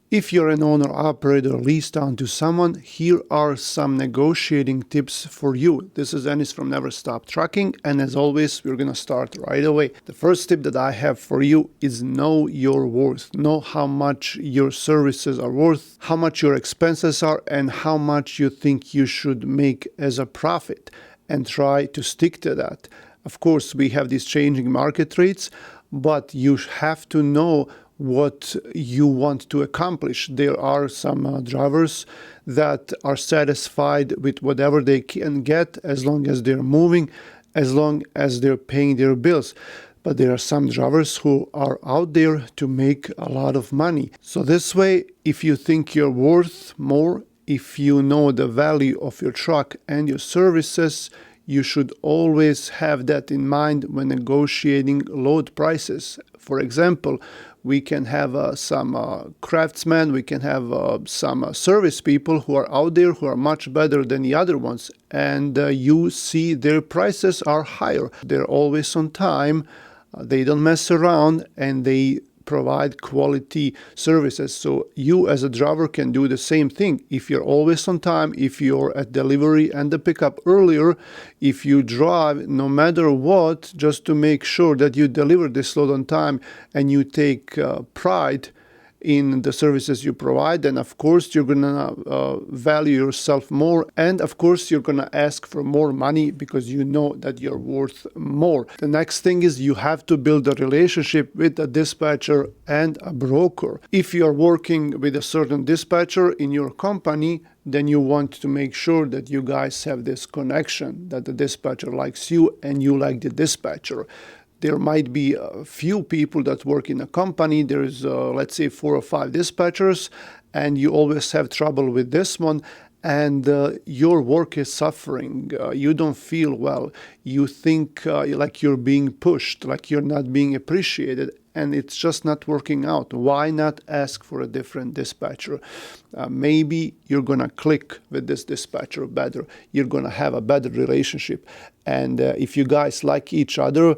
If you're an owner, operator, leased onto someone, here are some negotiating tips for you. This is Ennis from Never Stop Trucking, and as always, we're going to start right away. The first tip that I have for you is know your worth. Know how much your services are worth, how much your expenses are, and how much you think you should make as a profit, and try to stick to that. Of course, we have these changing market rates, but you have to know what you want to accomplish. There are some drivers that are satisfied with whatever they can get as long as they're moving, as long as they're paying their bills. But there are some drivers who are out there to make a lot of money. So this way, if you think you're worth more, if you know the value of your truck and your services, you should always have that in mind when negotiating load prices. For example, we can have some craftsmen, we can have some service people who are out there who are much better than the other ones, and you see their prices are higher. They're always on time, they don't mess around, and they provide quality services. So you as a driver can do the same thing. If you're always on time, if you're at delivery and the pickup earlier, if you drive no matter what, just to make sure that you deliver this load on time and you take pride in the services you provide, then of course you're gonna value yourself more, and of course you're gonna ask for more money because you know that you're worth more. The next thing is you have to build a relationship with a dispatcher and a broker. If you're working with a certain dispatcher in your company, then you want to make sure that you guys have this connection, that the dispatcher likes you and you like the dispatcher. There might be a few people that work in a company. There's, let's say, 4 or 5 dispatchers, and you always have trouble with this one, and your work is suffering. You don't feel well. You think like you're being pushed, like you're not being appreciated, and it's just not working out. Why not ask for a different dispatcher? Maybe you're going to click with this dispatcher better. You're going to have a better relationship. And if you guys like each other,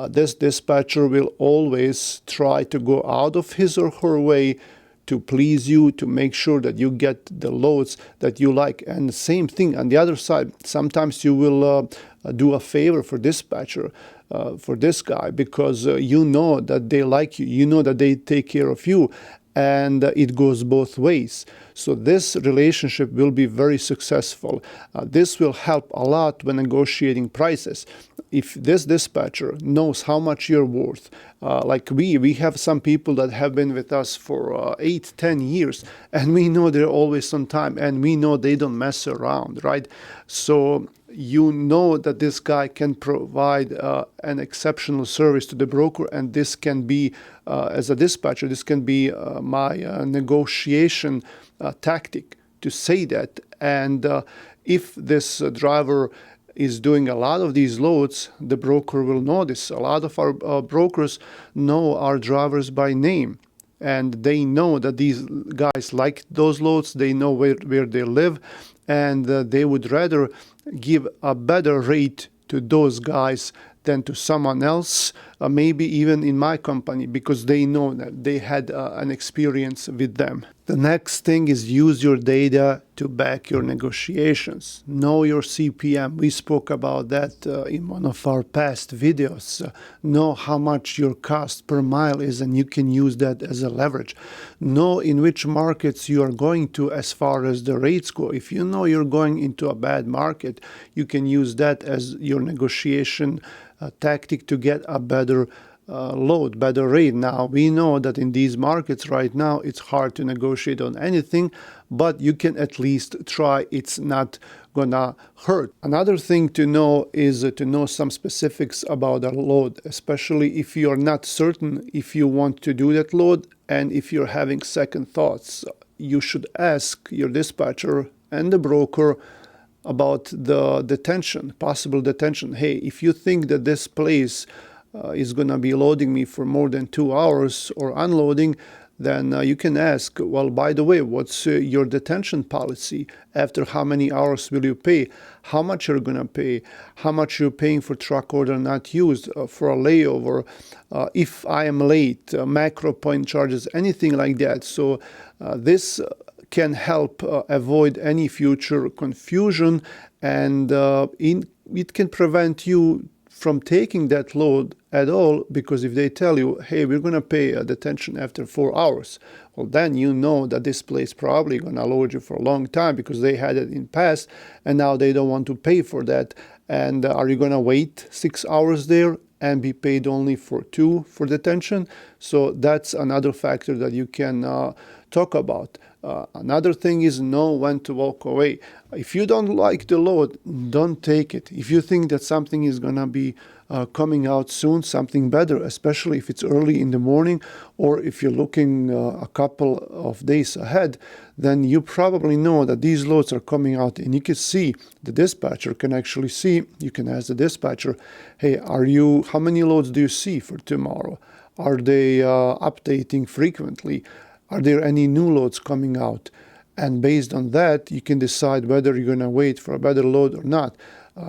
this dispatcher will always try to go out of his or her way to please you, to make sure that you get the loads that you like. And the same thing on the other side. Sometimes you will do a favor for dispatcher, for this guy, because you know that they like you, you know that they take care of you, and it goes both ways. So this relationship will be very successful. This will help a lot when negotiating prices. If this dispatcher knows how much you're worth, like we have some people that have been with us for 8-10 years, and we know they're always on time, and we know they don't mess around, right? So you know that this guy can provide an exceptional service to the broker, and this can be, as a dispatcher, this can be my negotiation tactic to say that. And if this driver is doing a lot of these loads, the broker will know this. A lot of our brokers know our drivers by name, and they know that these guys like those loads, they know where they live, and they would rather give a better rate to those guys than to someone else, maybe even in my company, because they know that they had an experience with them. The next thing is use your data to back your negotiations. Know your CPM. We spoke about that in one of our past videos. Know how much your cost per mile is, and you can use that as a leverage. Know in which markets you are going to as far as the rates go. If you know you're going into a bad market, you can use that as your negotiation tactic to get a better load, better rate. Now, we know that in these markets right now, it's hard to negotiate on anything, but you can at least try. It's not gonna hurt. Another thing to know is to know some specifics about a load, especially if you're not certain if you want to do that load, and if you're having second thoughts. You should ask your dispatcher and the broker about the detention, possible detention. Hey, if you think that this place is going to be loading me for more than 2 hours or unloading, then you can ask, well, by the way, what's your detention policy? After how many hours will you pay? How much you're going to pay? How much you're paying for truck order not used, for a layover, if I am late, macro point charges, anything like that. So this can help avoid any future confusion, and it can prevent you from taking that load at all, because if they tell you, hey, we're going to pay a detention after 4 hours, well, then you know that this place probably going to load you for a long time because they had it in past and now they don't want to pay for that. And are you going to wait 6 hours there and be paid only for 2 for detention? So that's another factor that you can talk about. Another thing is know when to walk away. If you don't like the load, don't take it. If you think that something is going to be coming out soon, something better, especially if it's early in the morning, or if you're looking a couple of days ahead, then you probably know that these loads are coming out, and you can see, the dispatcher can actually see, you can ask the dispatcher, hey, how many loads do you see for tomorrow? Are they updating frequently? Are there any new loads coming out? And based on that, you can decide whether you're going to wait for a better load or not.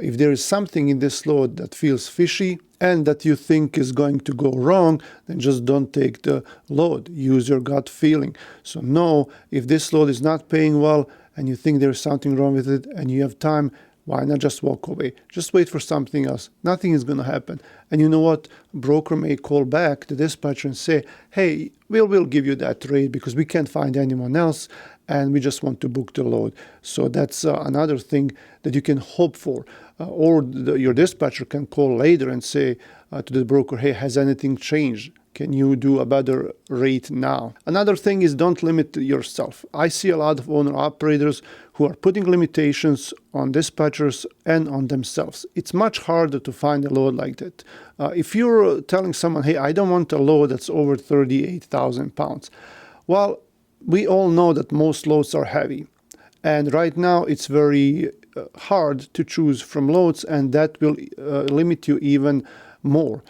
If there is something in this load that feels fishy and that you think is going to go wrong, then just don't take the load. Use your gut feeling. So know if this load is not paying well and you think there's something wrong with it and you have time, why not just walk away? Just wait for something else. Nothing is going to happen. And you know what? Broker may call back the dispatcher and say, hey, we'll give you that rate because we can't find anyone else and we just want to book the load. So that's another thing that you can hope for. Or your dispatcher can call later and say to the broker, hey, has anything changed? Can you do a better rate now? Another thing is don't limit yourself. I see a lot of owner-operators who are putting limitations on dispatchers and on themselves. It's much harder to find a load like that. If you're telling someone, hey, I don't want a load that's over 38,000 pounds. Well, we all know that most loads are heavy. And right now it's very hard to choose from loads, and that will limit you even more.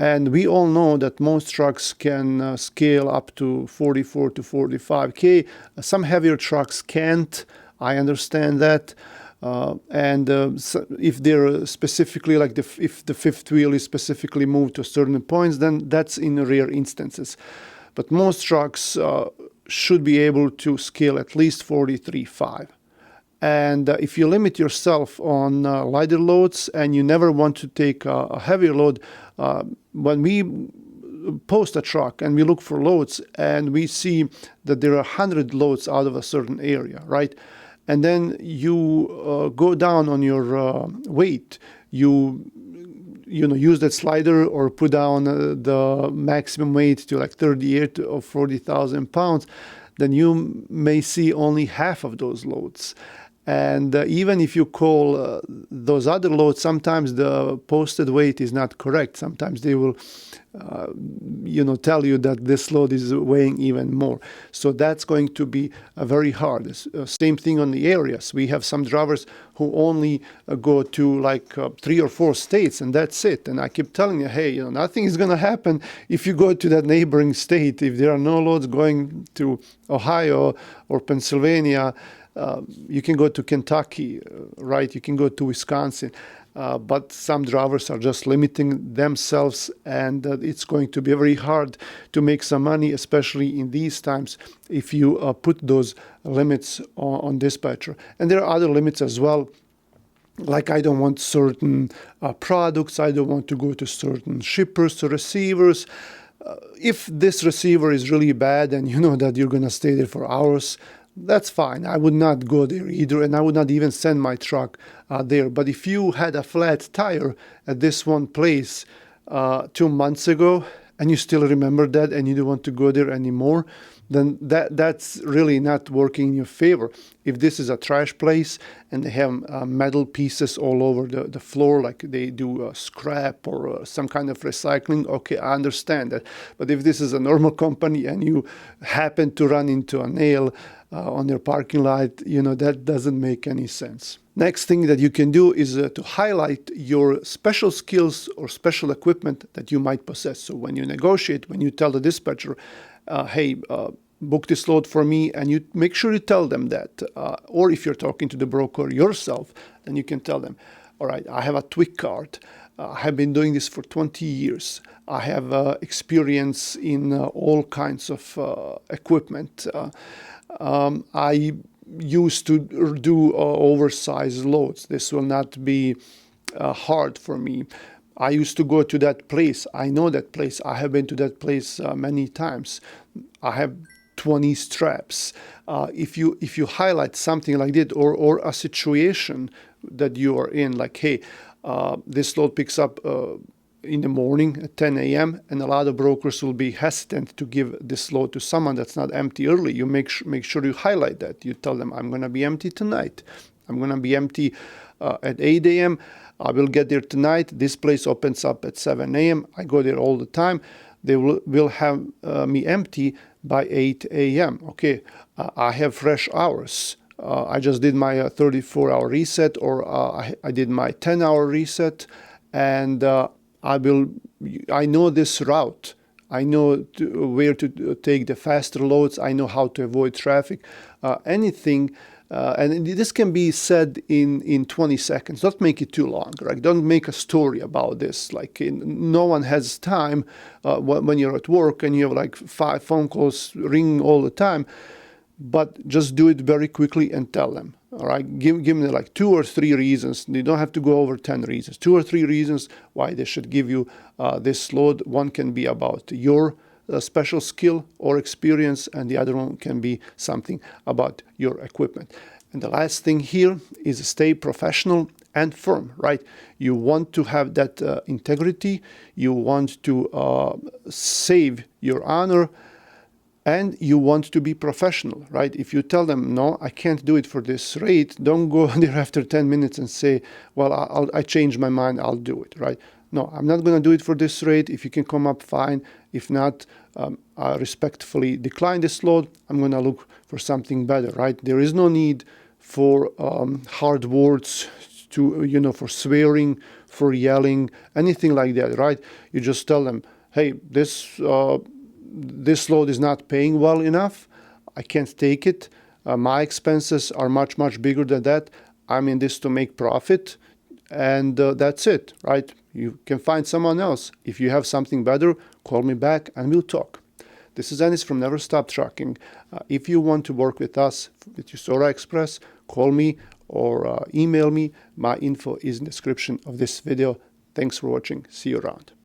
And we all know that most trucks can scale up to 44 to 45K. Some heavier trucks can't. I understand that. So if they're specifically, like if the fifth wheel is specifically moved to certain points, then that's in rare instances. But most trucks should be able to scale at least 43.5. And if you limit yourself on lighter loads and you never want to take a heavier load, when we post a truck and we look for loads and we see that there are 100 loads out of a certain area, right? And then you go down on your weight, you use that slider or put down the maximum weight to like 38 or 40,000 pounds, then you may see only half of those loads. And even if you call those other loads, sometimes the posted weight is not correct. Sometimes they will, tell you that this load is weighing even more. So that's going to be very hard. Same thing on the areas. We have some drivers who only go to like 3 or 4 states, and that's it. And I keep telling you, hey, nothing is going to happen if you go to that neighboring state. If there are no loads going to Ohio or Pennsylvania, you can go to Kentucky, right? You can go to Wisconsin. But some drivers are just limiting themselves, and it's going to be very hard to make some money, especially in these times, if you put those limits on dispatcher. And there are other limits as well. Like I don't want certain products, I don't want to go to certain shippers or receivers. If this receiver is really bad and you know that you're going to stay there for hours, that's fine. I would not go there either, and I would not even send my truck there. But if you had a flat tire at this one place 2 months ago, and you still remember that, and you don't want to go there anymore, then that's really not working in your favor. If this is a trash place and they have metal pieces all over the floor, like they do scrap or some kind of recycling, okay, I understand that. But if this is a normal company and you happen to run into a nail on your parking lot, that doesn't make any sense. Next thing that you can do is to highlight your special skills or special equipment that you might possess. So when you negotiate, when you tell the dispatcher, hey, book this load for me, and you make sure you tell them that. Or if you're talking to the broker yourself, then you can tell them, all right, I have a Twig card. I have been doing this for 20 years. I have experience in all kinds of equipment. I used to do oversized loads. This will not be hard for me. I used to go to that place. I know that place. I have been to that place many times. I have 20 straps. If you highlight something like that, or a situation that you are in, like, hey, this load picks up in the morning at 10 a.m. and a lot of brokers will be hesitant to give this load to someone that's not empty early. You make sure you highlight that. You tell them, I'm going to be empty tonight. I'm going to be empty at 8 a.m. I will get there tonight. This place opens up at 7 a.m. I go there all the time. They will have me empty by 8 a.m. Okay, I have fresh hours. I just did my 34-hour reset, or I did my 10-hour reset, and I know this route. I know where to take the faster loads. I know how to avoid traffic. Anything, and this can be said in 20 seconds. Don't make it too long, right? Don't make a story about this. Like, no one has time when you're at work and you have like 5 phone calls ringing all the time. But just do it very quickly and tell them. All right, give them like 2 or 3 reasons. You don't have to go over 10 reasons. 2 or 3 reasons why they should give you this load. One can be about your special skill or experience, and the other one can be something about your equipment. And the last thing here is stay professional and firm, right? You want to have that integrity. You want to save your honor. And you want to be professional, right? If you tell them, no, I can't do it for this rate, don't go there after 10 minutes and say, well, I changed my mind, I'll do it, right? No, I'm not going to do it for this rate. If you can come up, fine. If not, I respectfully decline this load. I'm going to look for something better, right? There is no need for hard words, for swearing, for yelling, anything like that, right? You just tell them, hey, this load is not paying well enough. I can't take it. My expenses are much, much bigger than that. I'm in this to make profit, and that's it, right? You can find someone else. If you have something better, call me back and we'll talk. This is Anis from Never Stop Trucking. If you want to work with us, with Usora Express, call me or email me. My info is in the description of this video. Thanks for watching. See you around.